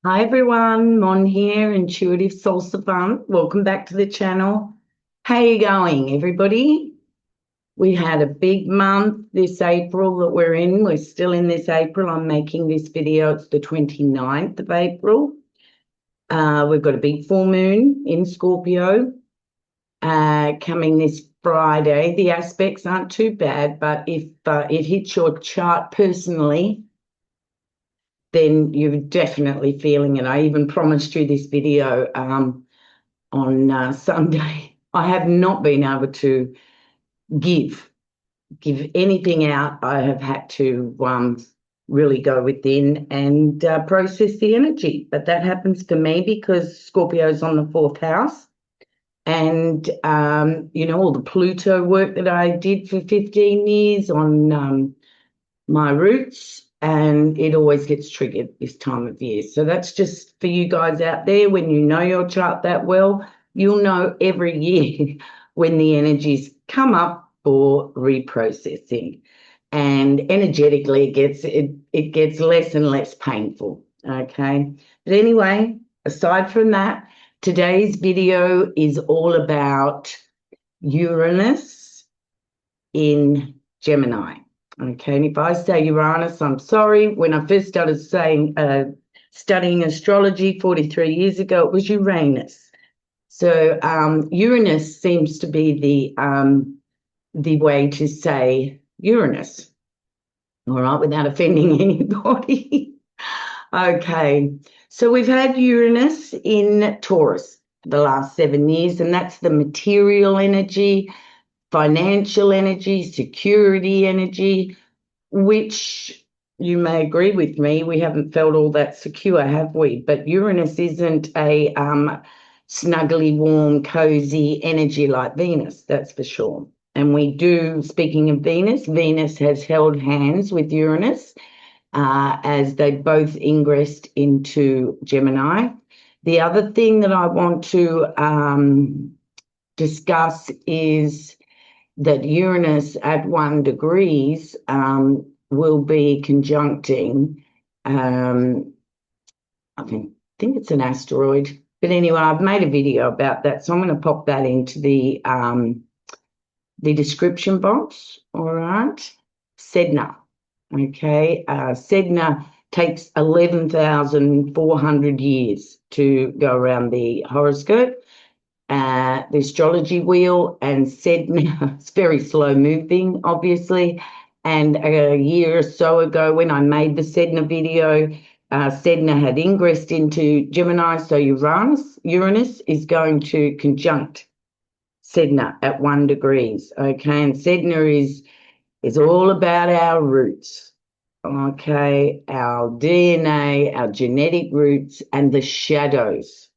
Hi everyone, Mon here, Intuitive Soul Savant. Welcome back to the channel. How you going, everybody? We had a big month this April that we're in. We're still in this April. I'm making this video. It's the 29th of April. We've got a big full moon in Scorpio coming this Friday. The aspects aren't too bad, but if it hits your chart personally, then you're definitely feeling it. I even promised you this video on Sunday. I have not been able to give anything out. I have had to really go within and process the energy. But that happens for me because Scorpio's on the fourth house. And, all the Pluto work that I did for 15 years on my roots, and it always gets triggered this time of year. So that's just for you guys out there. When you know your chart that well, you'll know every year when the energies come up for reprocessing, and energetically it gets less and less painful. Okay, but anyway, aside from that, today's video is all about Uranus in Gemini. Okay, and if I say Uranus, I'm sorry. When I first started studying astrology 43 years ago, it was Uranus. So Uranus seems to be the way to say Uranus, all right, without offending anybody. Okay, so we've had Uranus in Taurus for the last 7 years, and that's the material energy, financial energy, security energy, which you may agree with me, we haven't felt all that secure, have we? But Uranus isn't a snuggly, warm, cozy energy like Venus, that's for sure. And we do, speaking of Venus, Venus has held hands with Uranus as they both ingressed into Gemini. The other thing that I want to discuss is that Uranus at 1 degrees will be conjuncting, I think it's an asteroid. But anyway, I've made a video about that, so I'm going to pop that into the description box, all right? SEDNA, okay? SEDNA takes 11,400 years to go around the horoscope. The astrology wheel, and SEDNA, it's very slow moving, obviously. And a year or so ago, when I made the SEDNA video, SEDNA had ingressed into Gemini, so Uranus is going to conjunct SEDNA at 1 degrees, okay? And SEDNA is all about our roots, okay? Our DNA, our genetic roots, and the shadows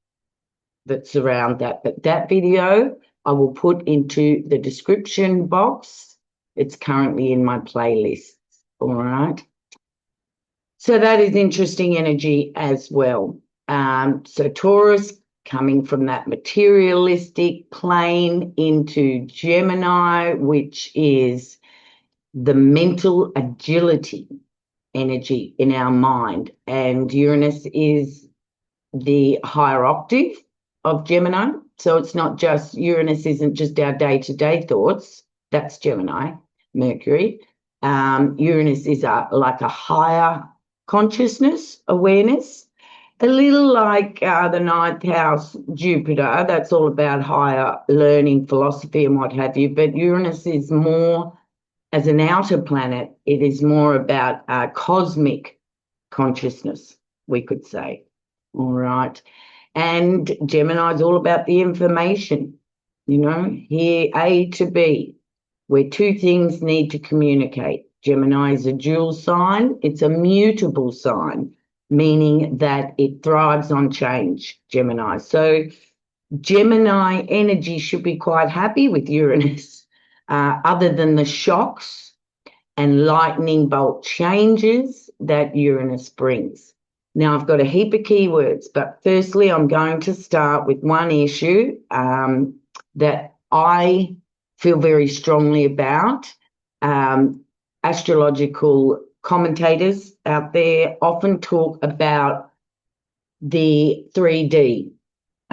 that surround that. But that video I will put into the description box. It's currently in my playlist, all right? So that is interesting energy as well. So Taurus coming from that materialistic plane into Gemini, which is the mental agility energy in our mind. And Uranus is the higher octave of Gemini. So it's not just, Uranus isn't just our day-to-day thoughts. That's Gemini, Mercury. Uranus is like a higher consciousness, awareness, a little like the ninth house, Jupiter. That's all about higher learning, philosophy and what have you. But Uranus is more, as an outer planet, it is more about cosmic consciousness, we could say. All right. And Gemini is all about the information, here A to B, where two things need to communicate. Gemini is a dual sign. It's a mutable sign, meaning that it thrives on change, Gemini. So Gemini energy should be quite happy with Uranus, other than the shocks and lightning bolt changes that Uranus brings. Now, I've got a heap of keywords, but firstly, I'm going to start with one issue that I feel very strongly about. Astrological commentators out there often talk about the 3D.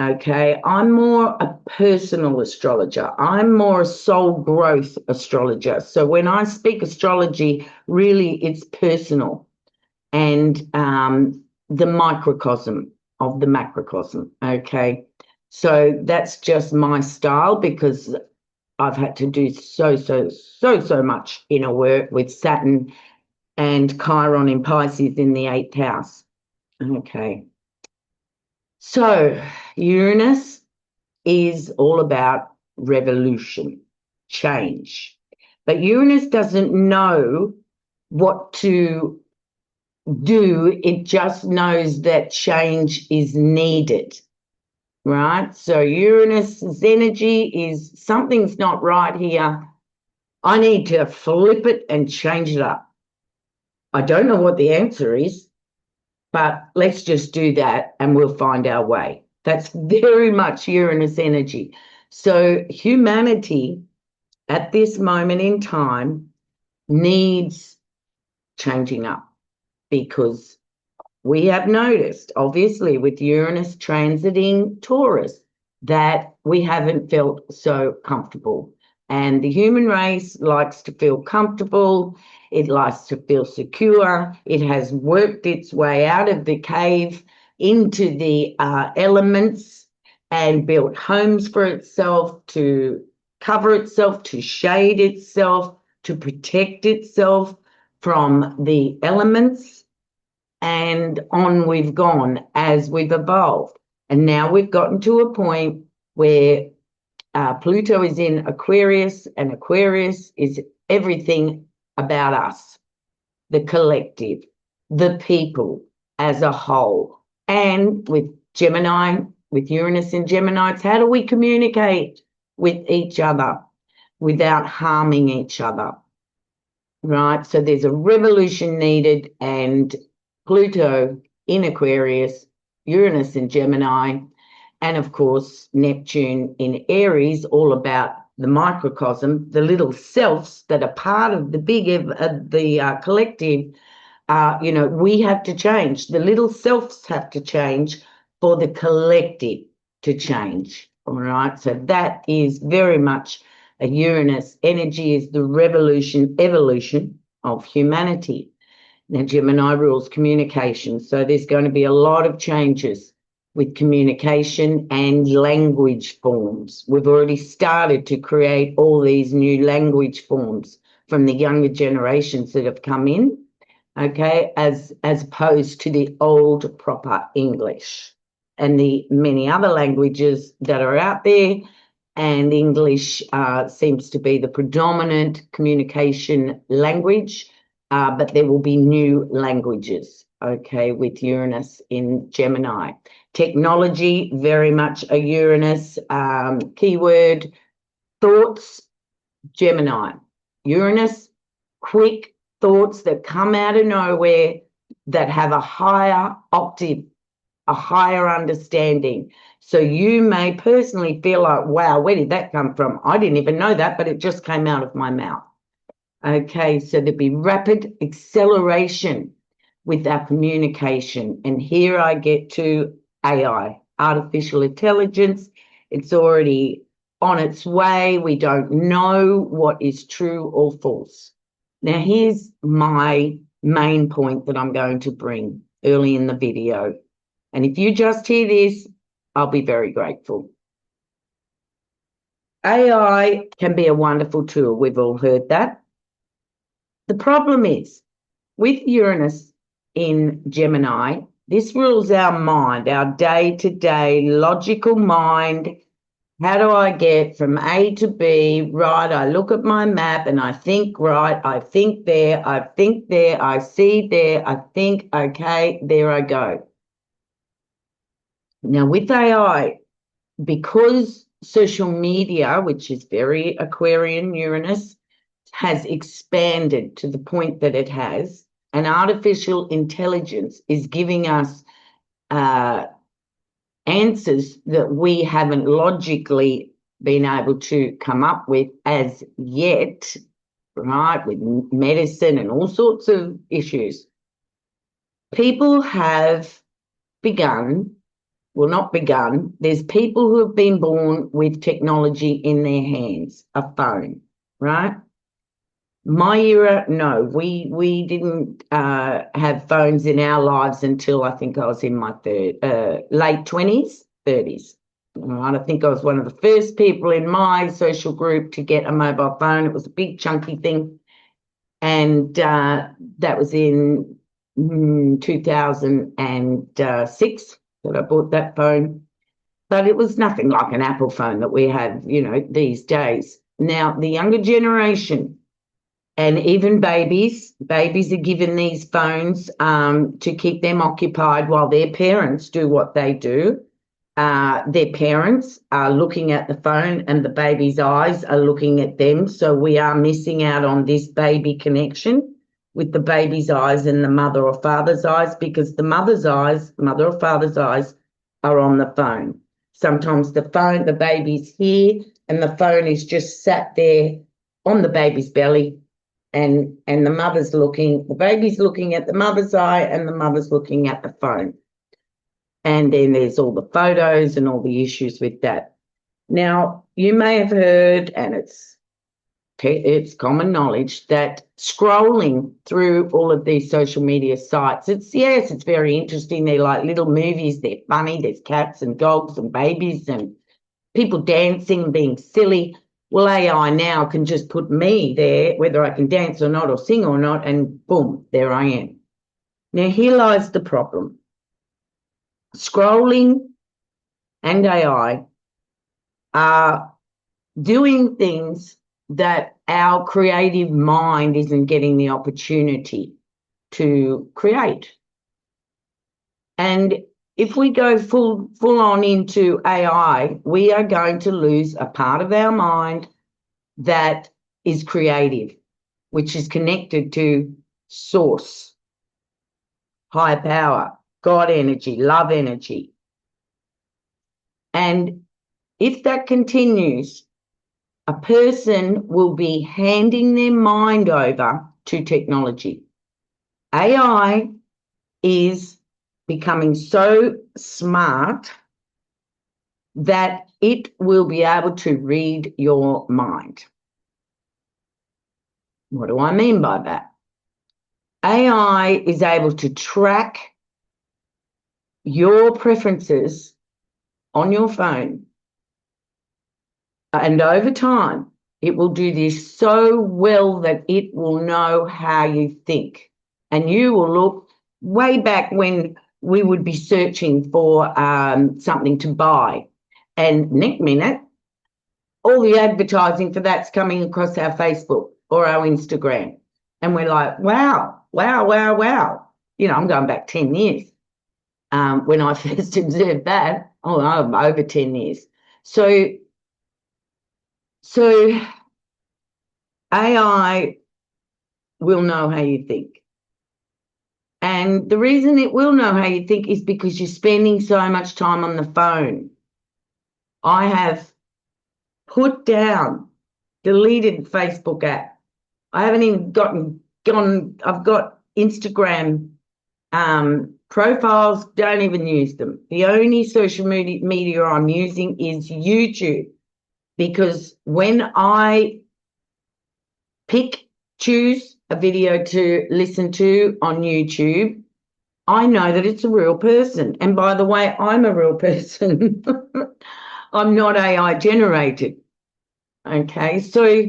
Okay, I'm more a personal astrologer. I'm more a soul growth astrologer. So when I speak astrology, really it's personal and the microcosm of the macrocosm. Okay, so that's just my style because I've had to do so much inner work with Saturn and Chiron in Pisces in the 8th house. Okay, so Uranus is all about revolution, change. But Uranus doesn't know what to do. It just knows that change is needed, right? So Uranus's energy is something's not right here. I need to flip it and change it up. I don't know what the answer is, but let's just do that and we'll find our way. That's very much Uranus energy. So humanity at this moment in time needs changing up because we have noticed, obviously, with Uranus transiting Taurus, that we haven't felt so comfortable. And the human race likes to feel comfortable. It likes to feel secure. It has worked its way out of the cave into the elements and built homes for itself to cover itself, to shade itself, to protect itself from the elements. And on we've gone as we've evolved. And now we've gotten to a point where Pluto is in Aquarius, and Aquarius is everything about us, the collective, the people as a whole. And with Gemini, with Uranus in Gemini, it's how do we communicate with each other without harming each other, right? So there's a revolution needed, and Pluto in Aquarius, Uranus in Gemini, and of course Neptune in Aries, all about the microcosm, the little selves that are part of the big, the collective. We have to change. The little selves have to change for the collective to change. All right. So that is very much a Uranus energy, is the revolution, evolution of humanity. Now, Gemini rules communication. So there's going to be a lot of changes with communication and language forms. We've already started to create all these new language forms from the younger generations that have come in, okay, as opposed to the old proper English and the many other languages that are out there. And English seems to be the predominant communication language. But there will be new languages, okay, with Uranus in Gemini. Technology, very much a Uranus keyword. Thoughts, Gemini. Uranus, quick thoughts that come out of nowhere that have a higher octave, a higher understanding. So you may personally feel like, wow, where did that come from? I didn't even know that, but it just came out of my mouth. Okay, so there'd be rapid acceleration with our communication. And here I get to AI, artificial intelligence. It's already on its way. We don't know what is true or false. Now, here's my main point that I'm going to bring early in the video. And if you just hear this, I'll be very grateful. AI can be a wonderful tool. We've all heard that. The problem is, with Uranus in Gemini, this rules our mind, our day-to-day logical mind. How do I get from A to B? Right, I look at my map and I think, right, I think there, I see there, I think, okay, there I go. Now, with AI, because social media, which is very Aquarian Uranus, has expanded to the point that it has, and artificial intelligence is giving us answers that we haven't logically been able to come up with as yet, right, with medicine and all sorts of issues. People have begun, well, not begun, there's people who have been born with technology in their hands, a phone, right? My era, no, we didn't have phones in our lives until I think I was in my late 20s, 30s. Right? I think I was one of the first people in my social group to get a mobile phone. It was a big chunky thing. And that was in 2006 that I bought that phone. But it was nothing like an Apple phone that we have, these days. Now, the younger generation, and even babies are given these phones to keep them occupied while their parents do what they do. Their parents are looking at the phone and the baby's eyes are looking at them. So we are missing out on this baby connection with the baby's eyes and the mother or father's eyes, because the mother or father's eyes are on the phone. Sometimes the baby's here and the phone is just sat there on the baby's belly. And the baby's looking at the mother's eye and the mother's looking at the phone. And then there's all the photos and all the issues with that. Now, you may have heard, and it's common knowledge, that scrolling through all of these social media sites, it's very interesting. They're like little movies. They're funny. There's cats and dogs and babies and people dancing, being silly. Well, AI now can just put me there, whether I can dance or not or sing or not, and boom, there I am. Now, here lies the problem. Scrolling and AI are doing things that our creative mind isn't getting the opportunity to create. And if we go full on into AI, we are going to lose a part of our mind that is creative, which is connected to source, higher power, God energy, love energy. And if that continues, a person will be handing their mind over to technology. AI is becoming so smart that it will be able to read your mind. What do I mean by that? AI is able to track your preferences on your phone, and over time, it will do this so well that it will know how you think. And you will look way back when we would be searching for something to buy. And next minute, all the advertising for that's coming across our Facebook or our Instagram. And we're like, wow. I'm going back 10 years. When I first observed that, I'm over 10 years. So AI will know how you think. And the reason it will know how you think is because you're spending so much time on the phone. I have put down, deleted the Facebook app. I haven't even gone. I've got Instagram profiles, don't even use them. The only social media I'm using is YouTube, because when I choose a video to listen to on YouTube, I know that it's a real person. And by the way, I'm a real person. I'm not AI generated. Okay, so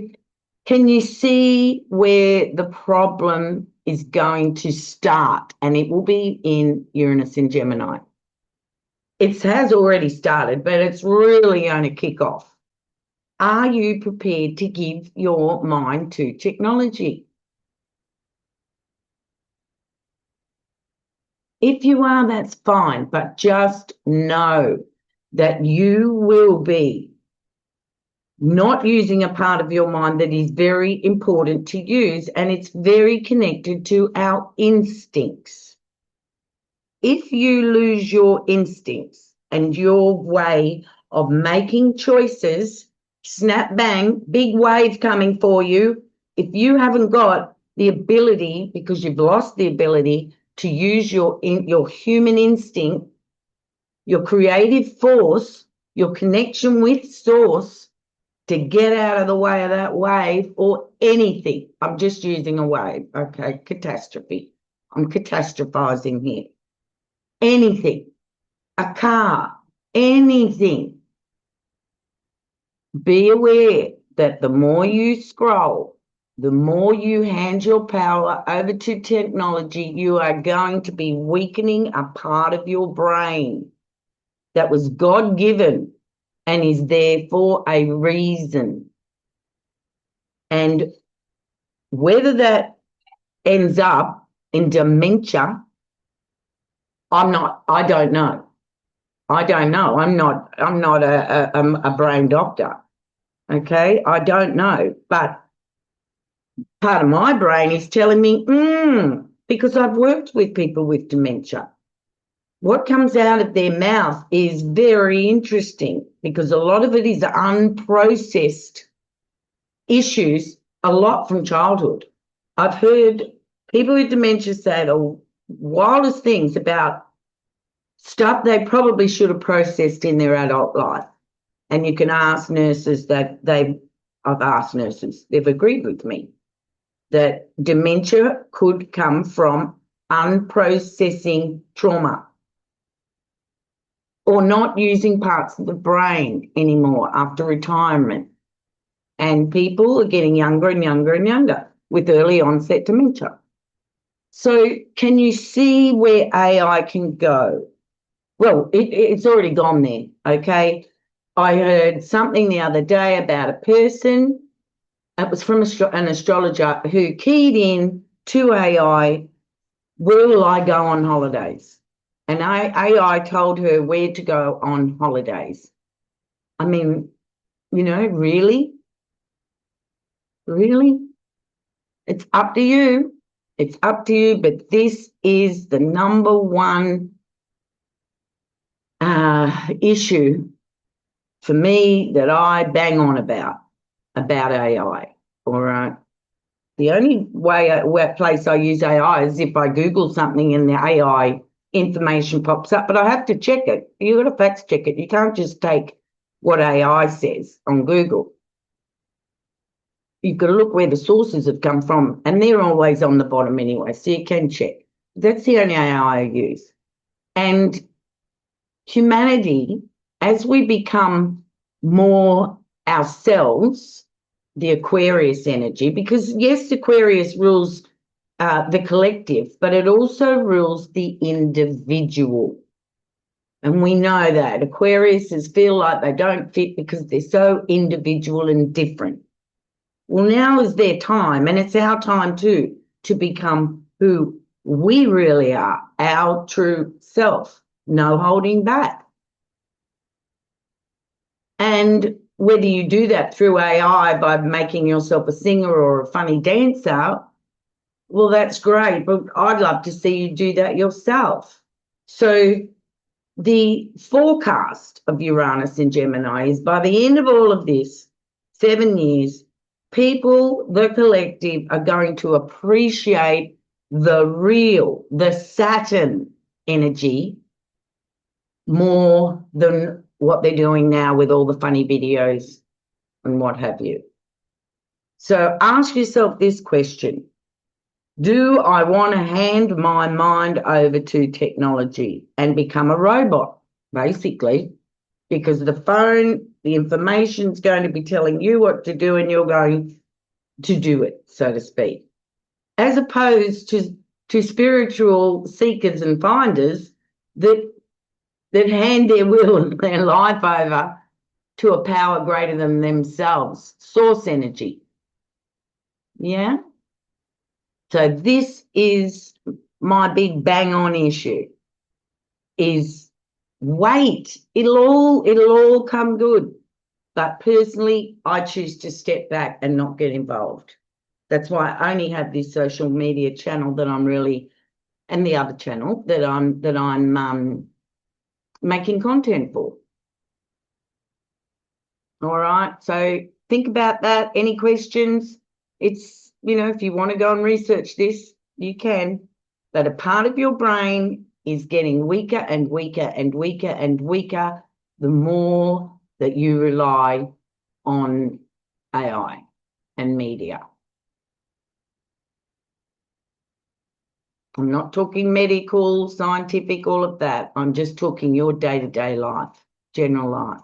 can you see where the problem is going to start? And it will be in Uranus and Gemini. It has already started, but it's really going to kick off. Are you prepared to give your mind to technology? If you are, that's fine, but just know that you will be not using a part of your mind that is very important to use, and it's very connected to our instincts. If you lose your instincts and your way of making choices, snap bang, big wave coming for you, if you haven't got the ability, because you've lost the ability to use your human instinct your creative force, your connection with source to get out of the way of that wave or anything. I'm just using a wave, okay? Catastrophe. I'm catastrophizing here. Anything, a car, anything. Be aware that the more you scroll, the more you hand your power over to technology, you are going to be weakening a part of your brain that was God-given and is there for a reason. And whether that ends up in dementia, I don't know. I don't know. I'm not a brain doctor. Okay, I don't know. But part of my brain is telling me, because I've worked with people with dementia. What comes out of their mouth is very interesting because a lot of it is unprocessed issues, a lot from childhood. I've heard people with dementia say the wildest things about stuff they probably should have processed in their adult life. And you can ask nurses I've asked nurses, they've agreed with me that dementia could come from unprocessing trauma or not using parts of the brain anymore after retirement. And people are getting younger and younger and younger with early onset dementia. So can you see where AI can go? Well, it's already gone there, okay? I heard something the other day about a person, it was from an astrologer who keyed in to AI, where will I go on holidays? And AI told her where to go on holidays. I mean, really? Really? It's up to you. It's up to you, but this is the number one issue for me that I bang on about AI. All right. The only place I use AI is if I Google something and the AI information pops up, but I have to check it. You've got to fact check it. You can't just take what AI says on Google. You've got to look where the sources have come from, and they're always on the bottom anyway, so you can check. That's the only AI I use. And humanity, as we become more ourselves, the Aquarius energy, because yes, Aquarius rules the collective, but it also rules the individual. And we know that Aquariuses feel like they don't fit because they're so individual and different. Well, now is their time, and it's our time too, to become who we really are, our true self, no holding back. And whether you do that through AI by making yourself a singer or a funny dancer, well, that's great, but I'd love to see you do that yourself. So the forecast of Uranus in Gemini is by the end of all of this, 7 years, people, the collective, are going to appreciate the Saturn energy more than what they're doing now with all the funny videos and what have you. So ask yourself this question. Do I want to hand my mind over to technology and become a robot, basically? Because the phone, the information's going to be telling you what to do and you're going to do it, so to speak. As opposed to spiritual seekers and finders that hand their will and their life over to a power greater than themselves, source energy. Yeah? So this is my big bang on issue, is wait. It'll all come good. But personally, I choose to step back and not get involved. That's why I only have this social media channel that I'm really, and the other channel that I'm making content for. All right. So think about that. Any questions? It's, if you want to go and research this, you can. But a part of your brain is getting weaker and weaker and weaker and weaker the more that you rely on AI and media. I'm not talking medical, scientific, all of that. I'm just talking your day-to-day life, general life.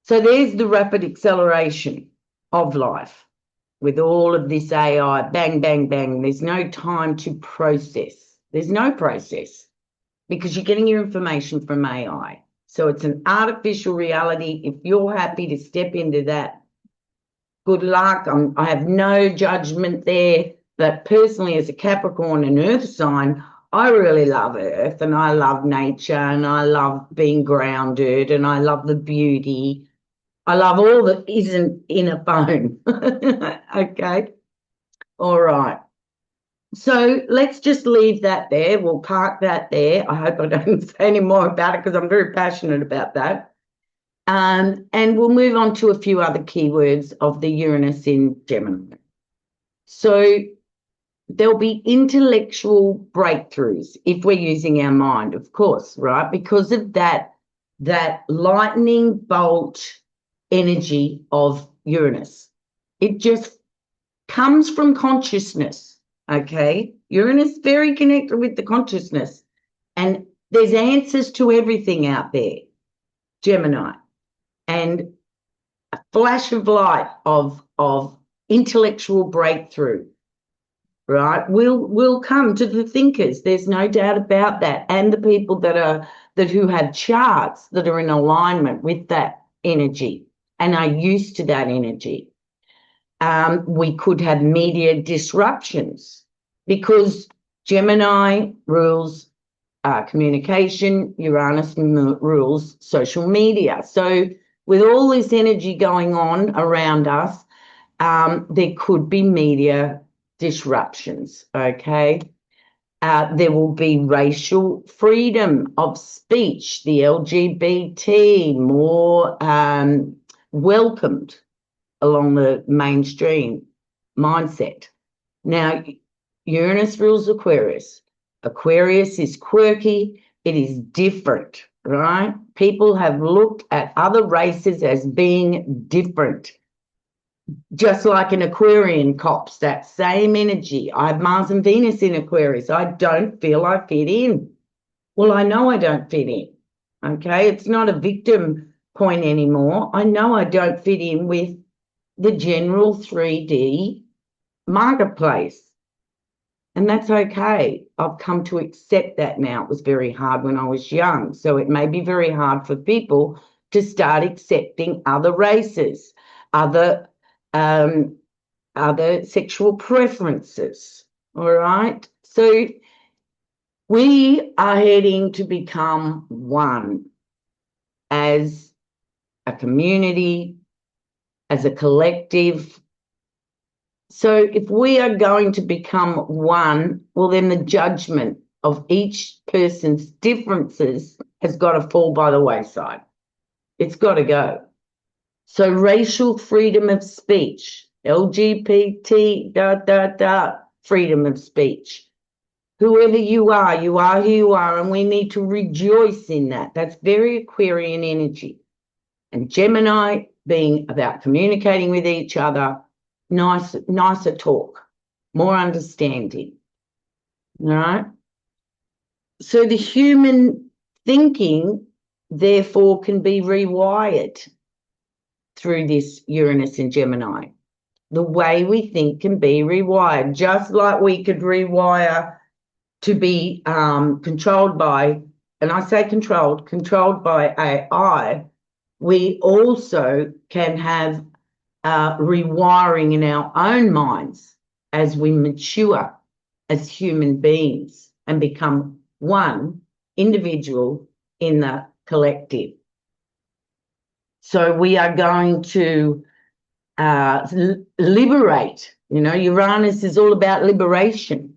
So there's the rapid acceleration of life with all of this AI, bang, bang, bang. There's no time to process. There's no process because you're getting your information from AI. So it's an artificial reality. If you're happy to step into that, good luck. I have no judgment there. But personally, as a Capricorn and Earth sign, I really love Earth and I love nature and I love being grounded and I love the beauty. I love all that isn't in a phone. Okay. All right. So let's just leave that there. We'll park that there. I hope I don't say any more about it because I'm very passionate about that. And we'll move on to a few other keywords of the Uranus in Gemini. So there'll be intellectual breakthroughs if we're using our mind, of course, right? Because of that lightning bolt energy of Uranus. It just comes from consciousness, okay? Uranus very connected with the consciousness. And there's answers to everything out there, Gemini. And a flash of light of intellectual breakthrough, right, will come to the thinkers. There's no doubt about that. And the people who have charts that are in alignment with that energy and are used to that energy. We could have media disruptions because Gemini rules communication, Uranus rules social media. So with all this energy going on around us, there could be media disruptions, okay? There will be racial freedom of speech, the LGBT more welcomed along the mainstream mindset. Now, Uranus rules Aquarius. Aquarius is quirky. It is different, right? People have looked at other races as being different. Just like an Aquarian cops that same energy. I have Mars and Venus in Aquarius. I don't feel I fit in. Well, I know I don't fit in, okay? It's not a victim point anymore. I know I don't fit in with the general 3D marketplace. And that's okay. I've come to accept that now. It was very hard when I was young. So it may be very hard for people to start accepting other races, other sexual preferences. All right. So we are heading to become one as a community, as a collective. So if we are going to become one, well, then the judgment of each person's differences has got to fall by the wayside. It's got to go. So racial freedom of speech, LGBT, freedom of speech. Whoever you are who you are, and we need to rejoice in that. That's very Aquarian energy. And Gemini being about communicating with each other, nicer talk, more understanding, all right? So the human thinking, therefore, can be rewired through this Uranus and Gemini. The way we think can be rewired, just like we could rewire to be controlled by, and I say controlled by AI, we also can have rewiring in our own minds as we mature as human beings and become one individual in the collective. So we are going to liberate. You know, Uranus is all about liberation.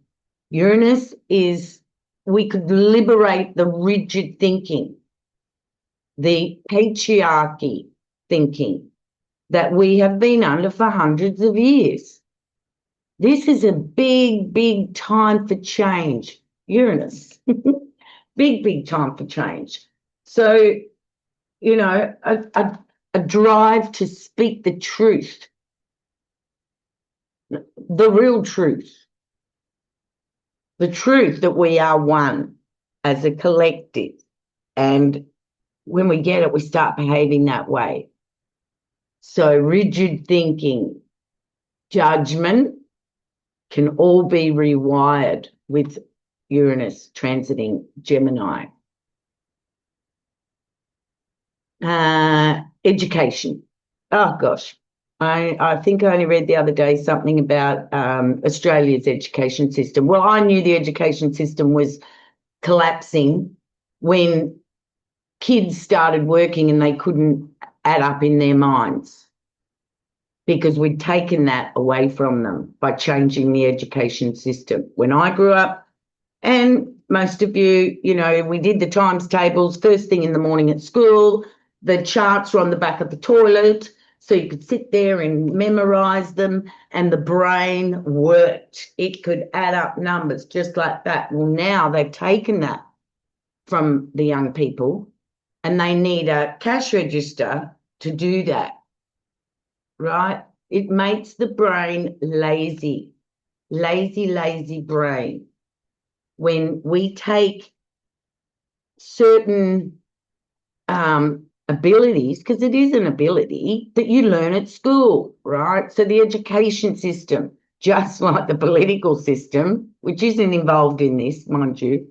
Uranus is, we could liberate the rigid thinking, the patriarchy thinking that we have been under for hundreds of years. This is a big, big time for change. Uranus. Big, big time for change. So, you know, a drive to speak the truth, the real truth, the truth that we are one as a collective. And when we get it, we start behaving that way. So rigid thinking, judgment can all be rewired with Uranus transiting Gemini. Education. Oh, gosh. I think I only read the other day something about Australia's education system. Well, I knew the education system was collapsing when kids started working and they couldn't add up in their minds, because we'd taken that away from them by changing the education system. When I grew up, and most of you, you know, we did the times tables first thing in the morning at school. The charts were on the back of the toilet, so you could sit there and memorise them, and the brain worked. It could add up numbers just like that. Well, now they've taken that from the young people, and they need a cash register to do that, right? It makes the brain lazy, lazy brain. When we take certain abilities, because it is an ability that you learn at school, right? So the education system, just like the political system, which isn't involved in this, mind you,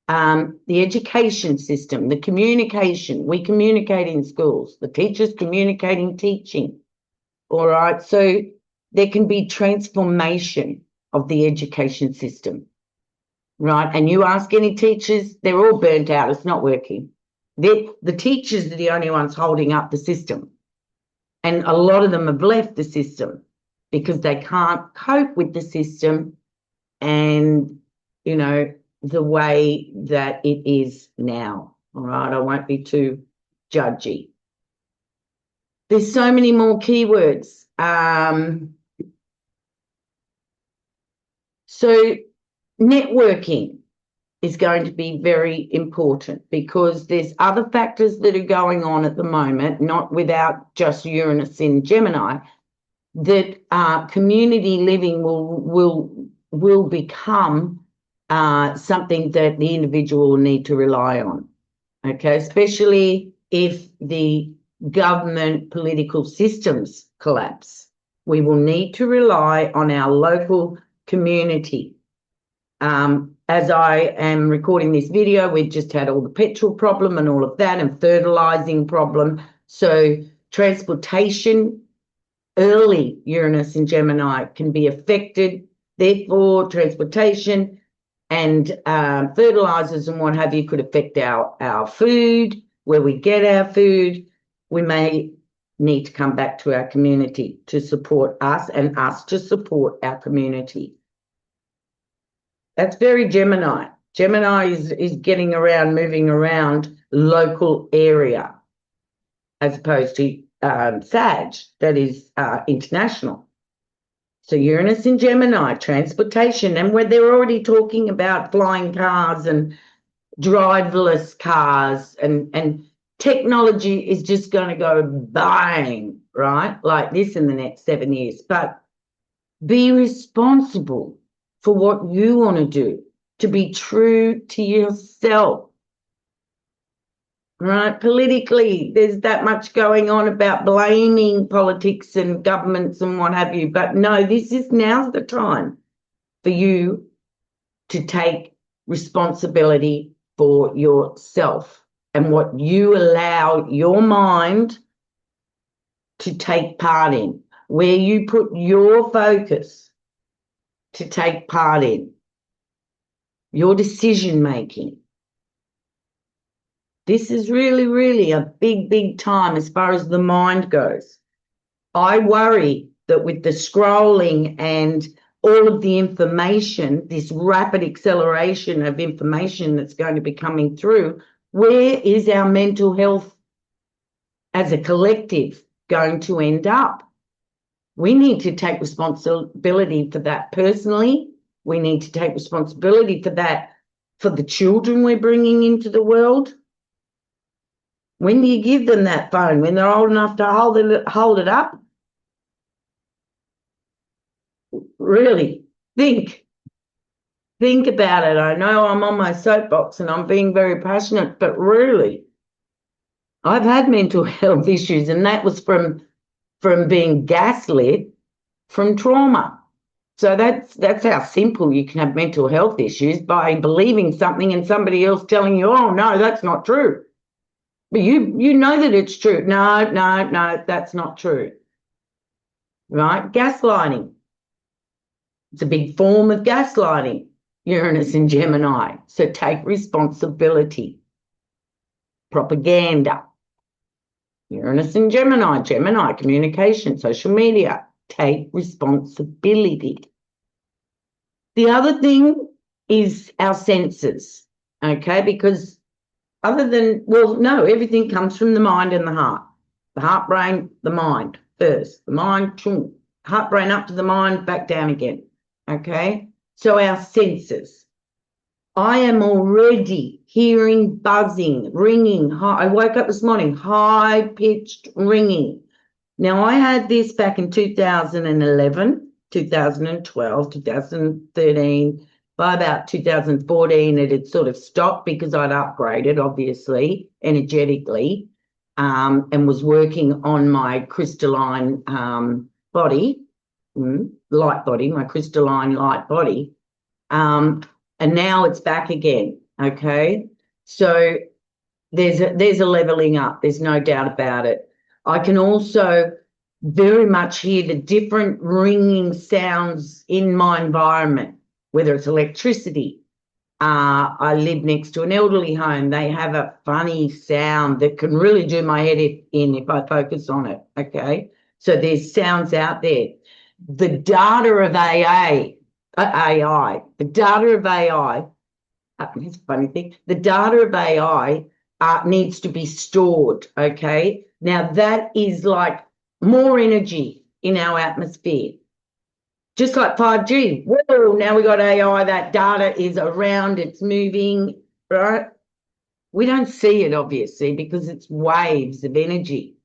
the education system, the communication, we communicate in schools, the teachers communicating, teaching, all right? So there can be transformation of the education system, right? And you ask any teachers, they're all burnt out. It's not working. The teachers are the only ones holding up the system. And a lot of them have left the system because they can't cope with the system and, you know, the way that it is now. All right, I won't be too judgy. There's so many more keywords. So networking is going to be very important, because there's other factors that are going on at the moment, not without just Uranus in Gemini, that community living will become something that the individual will need to rely on, okay, especially if the government political systems collapse. We will need to rely on our local community. As I am recording this video, we've just had all the petrol problem and all of that, and fertilizing problem. So transportation, early Uranus in Gemini can be affected. Therefore, transportation and fertilizers and what have you could affect our food, where we get our food. We may need to come back to our community to support us, and us to support our community. That's very Gemini. Gemini is getting around, moving around local area, as opposed to Sag, that is international. So Uranus in Gemini, transportation, and where they're already talking about flying cars and driverless cars, and technology is just going to go bang, right, like this in the next 7 years. But be responsible for what you want to do, to be true to yourself, right? Politically, there's that much going on about blaming politics and governments and what have you. But no, now's the time for you to take responsibility for yourself and what you allow your mind to take part in, where you put your focus to take part in, your decision making. This is really, really a big, big time as far as the mind goes. I worry that with the scrolling and all of the information, this rapid acceleration of information that's going to be coming through, where is our mental health as a collective going to end up? We need to take responsibility for that personally. We need to take responsibility for that for the children we're bringing into the world? When do you give them that phone? When they're old enough to hold it up? Really, think about it. I know I'm on my soapbox and I'm being very passionate, but really, I've had mental health issues, and that was from being gaslit from trauma. So that's how simple you can have mental health issues, by believing something and somebody else telling you, oh, no, that's not true. But you know that it's true. No, that's not true. Right? Gaslighting. It's a big form of gaslighting, Uranus and Gemini. So take responsibility. Propaganda. Uranus and Gemini. Gemini, communication, social media. Take responsibility. The other thing is our senses, okay? Because other than, well, no, everything comes from the mind and the heart. The heart, brain, the mind first. The mind, heart, brain up to the mind, back down again, okay? So our senses. I am already hearing buzzing, ringing. I woke up this morning, high-pitched ringing. Now, I had this back in 2011, 2012, 2013. By about 2014, it had sort of stopped because I'd upgraded, obviously, energetically, and was working on my crystalline body, light body, my crystalline light body. And now it's back again, okay? So there's a leveling up. There's no doubt about it. I can also very much hear the different ringing sounds in my environment, whether it's electricity. I live next to an elderly home. They have a funny sound that can really do my head in if I focus on it, okay? So there's sounds out there. The data of AI, the data of AI, it's a funny thing, the data of AI needs to be stored, okay? Now, that is like more energy in our atmosphere. Just like 5G. Whoa, now we got AI, that data is around, it's moving, right? We don't see it, obviously, because it's waves of energy.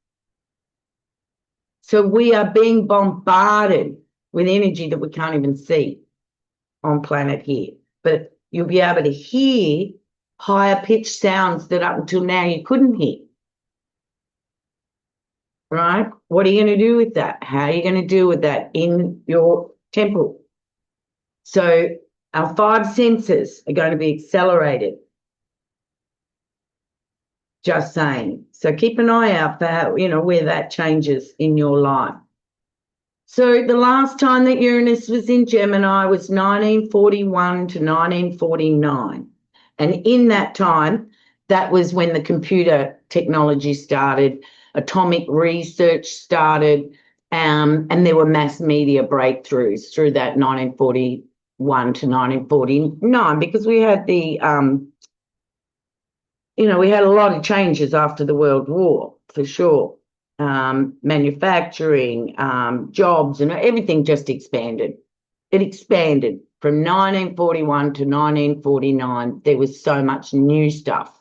So we are being bombarded with energy that we can't even see on planet here. But you'll be able to hear higher pitched sounds that up until now you couldn't hear. Right? What are you going to do with that? How are you going to deal with that in your temple? So our 5 senses are going to be accelerated. Just saying. So keep an eye out for how, where that changes in your life. So the last time that Uranus was in Gemini was 1941 to 1949. And in that time, that was when the computer technology started, atomic research started, and there were mass media breakthroughs through that 1941 to 1949, because we had we had a lot of changes after the World War, for sure. Manufacturing, jobs, and everything just expanded. It expanded from 1941 to 1949. There was so much new stuff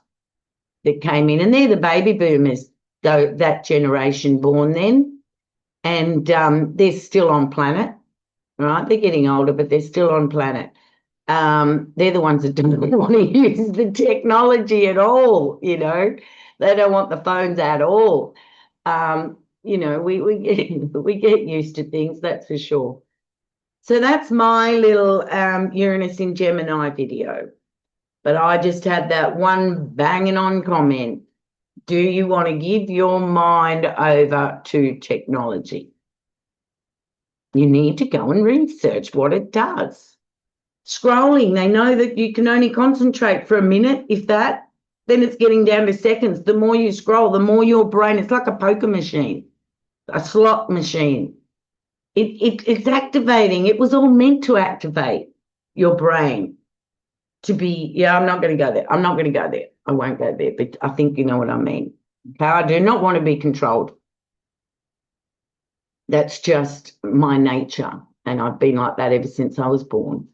that came in, and they're the baby boomers, though, that generation born then, and they're still on planet, right? They're getting older, but they're still on planet. They're the ones that don't want to use the technology at all, They don't want the phones at all. We get used to things, that's for sure. So that's my little Uranus in Gemini video. But I just had that one banging on comment. Do you want to give your mind over to technology? You need to go and research what it does. Scrolling, they know that you can only concentrate for a minute, if that. Then it's getting down to seconds. The more you scroll, the more your brain, it's like a poker machine, a slot machine. It's activating. It was all meant to activate your brain to be, I'm not going to go there. I'm not going to go there. I won't go there, but I think you know what I mean. Okay, I do not want to be controlled. That's just my nature, and I've been like that ever since I was born.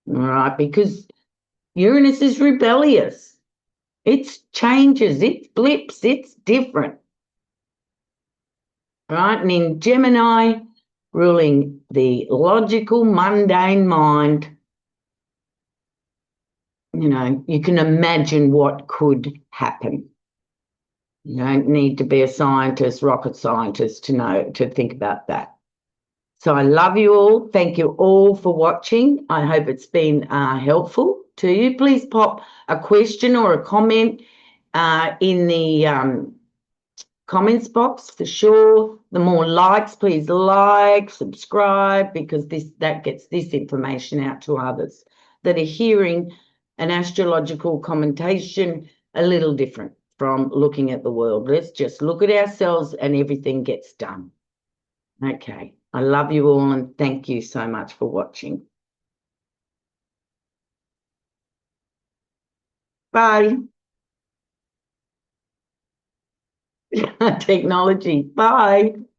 All right, because Uranus is rebellious. It changes, it flips, it's different. Right? And in Gemini, ruling the logical, mundane mind, you know, you can imagine what could happen. You don't need to be a scientist, rocket scientist to think about that. So I love you all. Thank you all for watching. I hope it's been helpful to you. Please pop a question or a comment in the comments box for sure. The more likes, please like, subscribe, because that gets this information out to others that are hearing an astrological commentation a little different from looking at the world. Let's just look at ourselves and everything gets done. Okay. I love you all and thank you so much for watching. Bye. Technology. Bye.